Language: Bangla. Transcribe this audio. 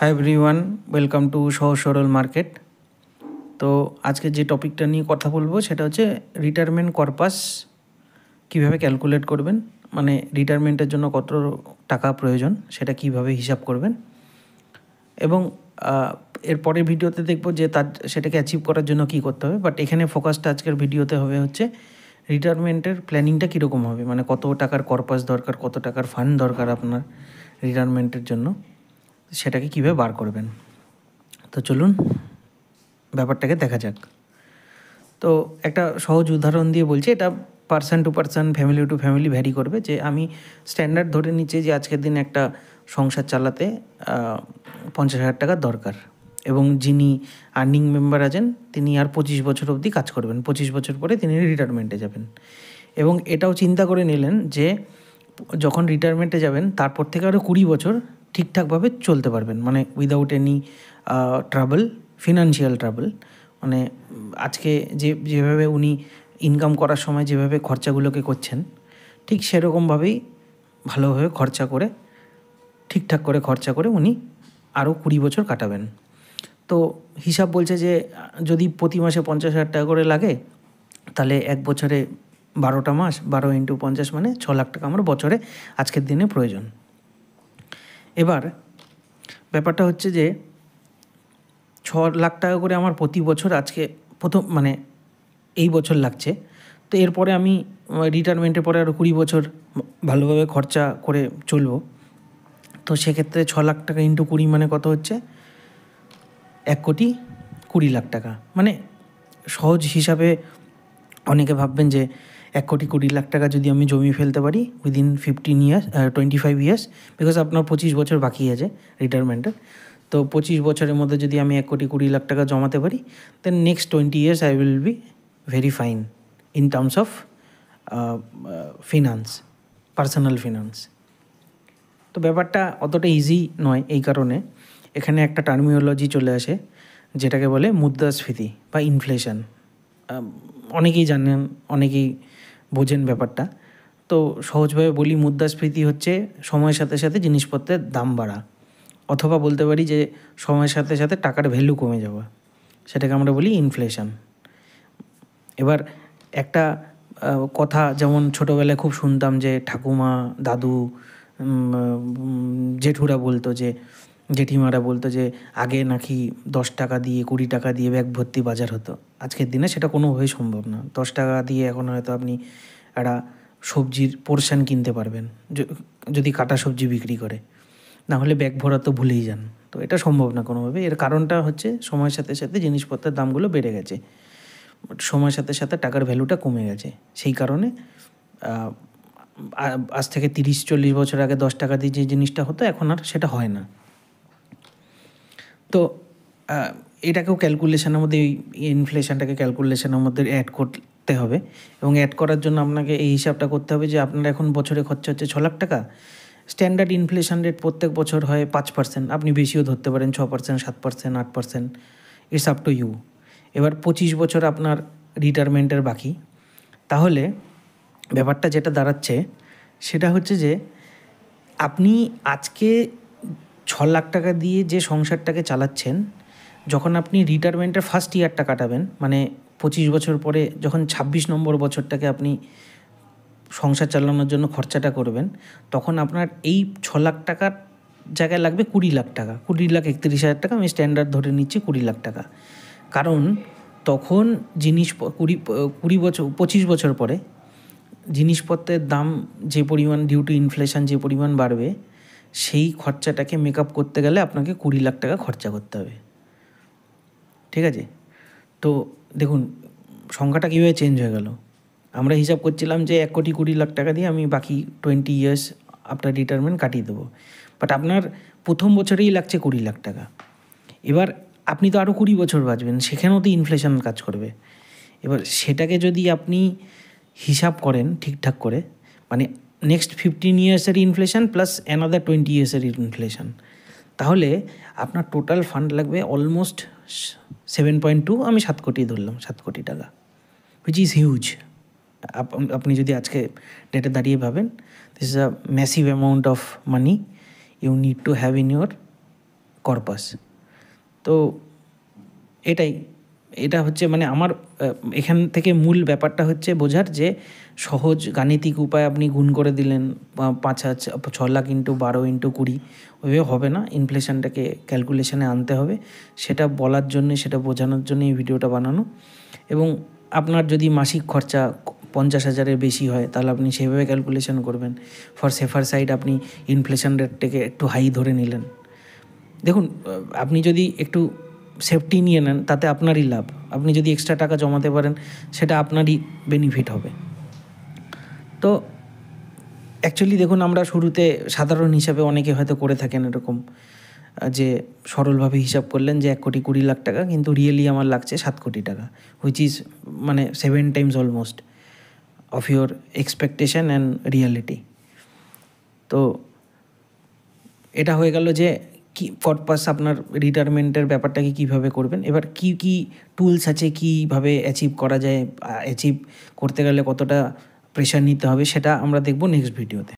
হাই এভরিওয়ান, ওয়েলকাম টু সহজ সরল মার্কেট। তো আজকে যে টপিকটা নিয়ে কথা বলবো সেটা হচ্ছে রিটায়ারমেন্ট কর্পাস কীভাবে ক্যালকুলেট করবেন, মানে রিটায়ারমেন্টের জন্য কত টাকা প্রয়োজন সেটা কিভাবে হিসাব করবেন। এবং এর পরের ভিডিওতে দেখব যে সেটাকে অ্যাচিভ করার জন্য কী করতে হবে। বাট এখানে ফোকাসটা আজকের ভিডিওতে হবে হচ্ছে রিটায়ারমেন্টের প্ল্যানিংটা কীরকম হবে, মানে কত টাকার কর্পাস দরকার, কত টাকার ফান্ড দরকার আপনার রিটায়ারমেন্টের জন্য, সেটাকে কীভাবে বার করবেন। তো চলুন ব্যাপারটাকে দেখা যাক। তো একটা সহজ উদাহরণ দিয়ে বলছি, এটা person to person, family to family vary করবে। যে আমি স্ট্যান্ডার্ড ধরে নিচ্ছি যে আজকের দিনে একটা সংসার চালাতে 50,000 টাকা দরকার, এবং যিনি আর্নিং মেম্বার আছেন তিনি আর 25 বছর অবধি কাজ করবেন, 25 বছর পরে তিনি রিটায়ারমেন্টে যাবেন। এবং এটাও চিন্তা করে নিলেন যে যখন রিটায়ারমেন্টে যাবেন তারপর থেকে আরও 20 বছর ঠিকঠাকভাবে চলতে পারবেন, মানে without any trouble, financial trouble. মানে আজকে যেভাবে উনি ইনকাম করার সময় যেভাবে খরচাগুলোকে করছেন, ঠিক সেরকমভাবেই ভালোভাবে খরচা করে, ঠিকঠাক করে খরচা করে উনি আরও 20 বছর কাটাবেন। তো হিসাব বলছে যে যদি প্রতি মাসে 50,000 টাকা করে লাগে, তাহলে এক বছরে 12টা মাস, 12 × 50 মানে 6 লাখ টাকা আমার বছরে আজকের দিনে প্রয়োজন। এবার ব্যাপারটা হচ্ছে যে 6 লাখ টাকা করে আমার প্রতি বছর আজকে মানে এই বছর লাগছে। তো এরপরে আমি রিটায়ারমেন্টের পরে আরও 20 বছর ভালোভাবে খরচা করে চলবো। তো সেক্ষেত্রে 6 লাখ টাকা ইন্টু 20 মানে কত হচ্ছে? 1,20,00,000 টাকা। মানে সহজ হিসাবে অনেকে ভাববেন যে 1,20,00,000 টাকা যদি আমি জমিয়ে ফেলতে পারি উইদিন 25 ইয়ার্স, বিকজ আপনার 25 বছর বাকি আছে রিটায়ারমেন্টের। তো 25 বছরের মধ্যে যদি আমি 1,20,00,000 টাকা জমাতে পারি, then next 20 years I will be very fine in terms of finance, personal finance. তো ব্যাপারটা অতটা ইজি নয়, এই কারণে এখানে একটা টার্মিনোলজি চলে আসে যেটাকে বলে মুদ্রাস্ফীতি বা ইনফ্লেশন। অনেকেই জানেন, অনেকেই বোঝেন ব্যাপারটা। তো সহজভাবে বলি, মুদ্রাস্ফীতি হচ্ছে সময়ের সাথে সাথে জিনিসপত্রের দাম বাড়া, অথবা বলতে পারি যে সময়ের সাথে সাথে টাকার ভ্যালু কমে যাওয়া, সেটাকে আমরা বলি ইনফ্লেশন। এবার একটা কথা যেমন ছোটোবেলায় খুব শুনতাম যে ঠাকুমা, দাদু, জেঠুরা বলতো, যে জেঠিমারা বলতো যে আগে নাকি 10 টাকা দিয়ে 20 টাকা দিয়ে ব্যাগ ভর্তি বাজার হতো। আজকের দিনে সেটা কোনোভাবেই সম্ভব না। 10 টাকা দিয়ে এখন হয়তো আপনি একটা সবজির পোরশন কিনতে পারবেন, যদি কাটা সবজি বিক্রি করে, না হলে ব্যাগ ভরা তো ভুলেই যান। তো এটা সম্ভব না কোনোভাবে। এর কারণটা হচ্ছে সময়ের সাথে সাথে জিনিসপত্রের দামগুলো বেড়ে গেছে, সময়ের সাথে সাথে টাকার ভ্যালুটা কমে গেছে। সেই কারণে আজ থেকে 30-40 বছর আগে 10 টাকা দিয়ে যে জিনিসটা হতো এখন আর সেটা হয় না। তো এটাকেও ক্যালকুলেশনের মধ্যে, এই ইনফ্লেশনটাকে ক্যালকুলেশনের মধ্যে অ্যাড করতে হবে। এবং অ্যাড করার জন্য আপনাকে এই হিসাবটা করতে হবে যে আপনার এখন বছরে খরচা হচ্ছে 6 লাখ টাকা। স্ট্যান্ডার্ড ইনফ্লেশন রেট প্রত্যেক বছর হয় 5%, আপনি বেশিও ধরতে পারেন, 6%, 7%, 8%, ইটস আপ টু ইউ। এবার 25 বছর আপনার রিটায়ারমেন্টের বাকি, তাহলে ব্যাপারটা যেটা দাঁড়াচ্ছে সেটা হচ্ছে যে আপনি আজকে 6 লাখ টাকা দিয়ে যে সংসারটাকে চালাচ্ছেন, যখন আপনি রিটায়ারমেন্টের ফার্স্ট ইয়ারটা কাটাবেন, মানে 25 বছর পরে যখন 26 নম্বর বছরটাকে আপনি সংসার চালানোর জন্য খরচাটা করবেন, তখন আপনার এই 6 লাখ টাকার জায়গায় লাগবে 20 লাখ টাকা, 20,31,000 টাকা। আমি স্ট্যান্ডার্ড ধরে নিচ্ছি 20 লাখ টাকা। কারণ তখন 25 বছর পরে জিনিসপত্রের দাম যে পরিমাণ, ডিউ টু ইনফ্লেশন যে পরিমাণ বাড়বে, সেই খরচাটাকে মেক আপ করতে গেলে আপনাকে 20 লাখ টাকা খরচা করতে হবে। ঠিক আছে? তো দেখুন সংখ্যাটা কীভাবে চেঞ্জ হয়ে গেল। আমরা হিসাব করছিলাম যে 1,20,00,000 টাকা দিয়ে আমি বাকি 20 ইয়ার্স আফটার রিটায়ারমেন্ট কাটিয়ে দেবো, বাট আপনার প্রথম বছরেই লাগছে 20 লাখ টাকা। এবার আপনি তো আরও 20 বছর বাঁচবেন, সেখানেও তো ইনফ্লেশন কাজ করবে। এবার সেটাকে যদি আপনি হিসাব করেন ঠিকঠাক করে, মানে নেক্সট 15 ইয়ার্সের ইনফ্লেশন প্লাস অ্যানাদার 20 ইয়ার্সের ইনফ্লেশন, তাহলে আপনার টোটাল ফান্ড লাগবে অলমোস্ট 7.2, আমি 7 কোটি ধরলাম, 7 কোটি টাকা, হুইচ ইজ হিউজ। আপনি যদি আজকে ডেটে দাঁড়িয়ে ভাবেন, this is a massive amount of money you need to have in your corpus. তো এটা হচ্ছে মানে আমার এখান থেকে মূল ব্যাপারটা হচ্ছে বোঝার যে সহজ গাণিতিক উপায় আপনি গুণ করে দিলেন 6 লাখ ইন্টু 12 ইন্টু 20, ওইভাবে হবে না। ইনফ্লেশনটাকে ক্যালকুলেশনে আনতে হবে, সেটা বলার জন্যে, সেটা বোঝানোর জন্য এই ভিডিওটা বানানো। এবং আপনার যদি মাসিক খরচা 50,000-এর বেশি হয় তাহলে আপনি সেভাবে ক্যালকুলেশন করবেন। ফর সেফার সাইড আপনি ইনফ্লেশন রেটটাকে একটু হাই ধরে নিলেন। দেখুন, আপনি যদি একটু সেফটি নিয়ে নেন তাতে আপনারই লাভ। আপনি যদি এক্সট্রা টাকা জমাতে পারেন সেটা আপনারই বেনিফিট হবে। তো অ্যাকচুয়ালি দেখুন, আমরা শুরুতে সাধারণ হিসাবে অনেকে হয়তো করে থাকেন এরকম, যে সরলভাবে হিসাব করলেন যে 1,20,00,000 টাকা, কিন্তু রিয়েলি আমার লাগছে 7 কোটি টাকা, হুইচ ইজ মানে 7 Times almost of your expectation and reality. তো এটা হয়ে গেল যে কি কর্পাস আপনার রিটায়ারমেন্টের ব্যাপারটাকে কীভাবে করবেন। এবার কি কি টুলস আছে, কীভাবে অ্যাচিভ করা যায়, অ্যাচিভ করতে গেলে কতটা প্রেশার নিতে হবে, সেটা আমরা দেখব নেক্সট ভিডিওতে।